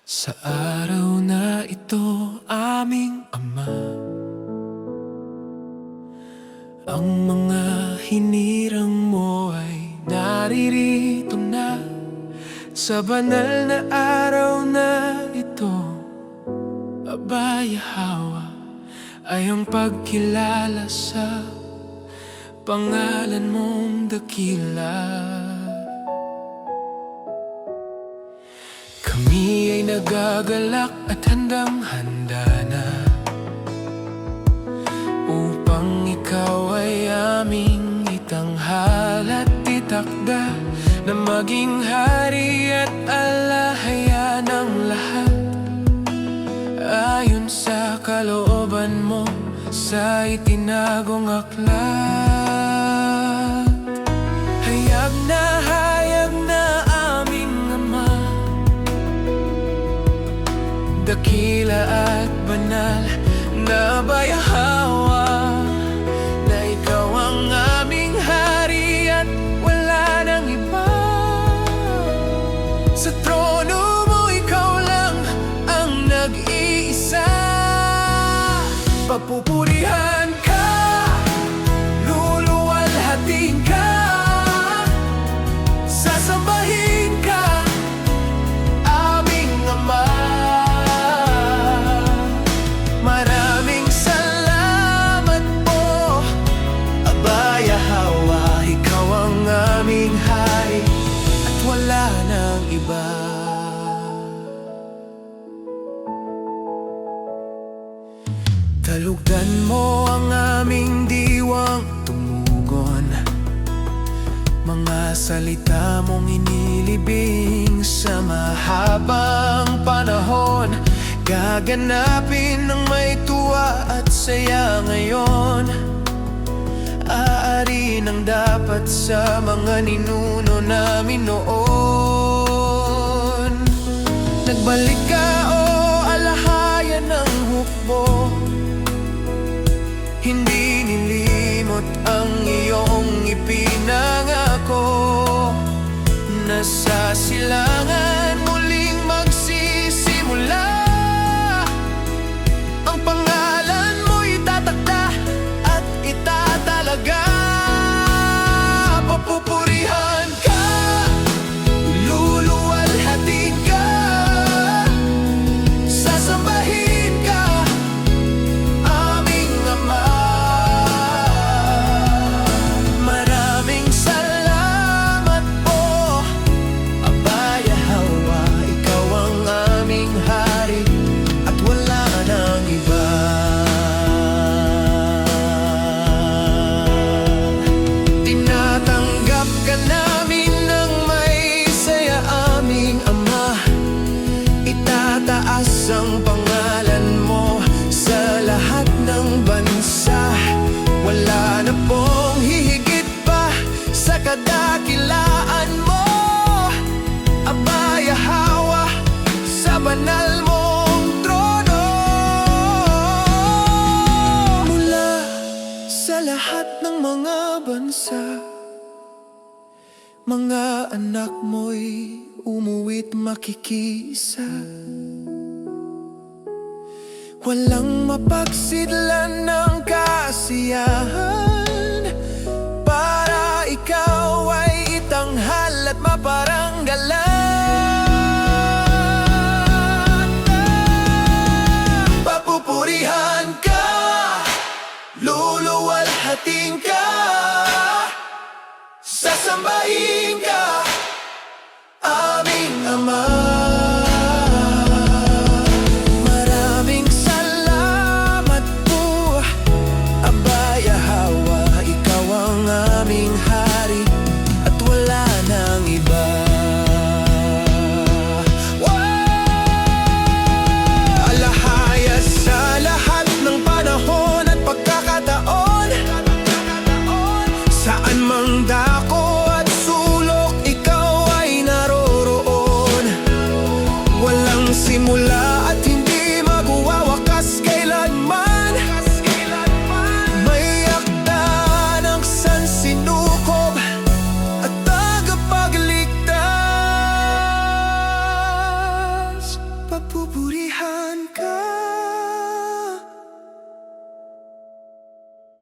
Sa araw na ito, aming Ama, ang mga hinirang mo ay naririto na. Sa banal na araw na ito, Aba Yahweh, ay ang pagkilala sa pangalan mong dakila. Kami ay nagagalak at handang-handa na upang ikaw ay aming itanghal at itakda, na maging hari at alahaya ng lahat ayon sa kalooban mo sa itinagong aklat. Hayag na aming Ama, dakila at banal na Aba Yahweh, na ikaw ang aming hari at wala nang iba. Sa trono mo ikaw lang ang nag-iisa. Papupurihan ka, luluwalhatin ka, sasambahin ka, aming Ama. Maraming salamat po, Aba Yahweh, ikaw ang aming hari at wala nang iba. Talugdan mo ang aming diwang tumugon, mga salita mong inilibing sa mahabang panahon. Gaganapin ng may tuwa at saya ngayon, aari ng dapat sa mga ninuno namin noon. Nagbalik ka, o alahayan ng hukbo, hindi nilimot ang iyong ipinangako, na sa silangan muling magsisimula. Ang pangalan mo itatakda at itatalaga. Papupurihan ka, luluwalhatin ka, sasambahin ka, aming Ama. Maraming salamat po, Aba Yahweh, ikaw ang aming hari at wala nang iba. Tinatanggap ka namin ng may saya, aming Ama. Itataas ang pangalan mo sa lahat ng bansa. Wala na pong hihigit pa sa kadakilaan mo, Aba Yahweh, sa banal mong trono. Mula sa lahat ng mga bansa, mga anak mo'y umuwi't makikisa. Walang mapagsidlan ng kasiyahan, para ikaw ay itanghal at maparanggalan. Papupurihan ka, luluwalhatin ka, sasambahin ka, aming Ama. Maraming salamat po, Aba Yahweh, ikaw ang aming hari at wala nang iba. Alahaya sa lahat ng panahon at pagkakataon, saan mang dako at sulok, ikaw ay naroroon. Walang simula at hindi magwawakas kailanman. May akda ng sansinukob at tagapagligtas. Pupurihan ka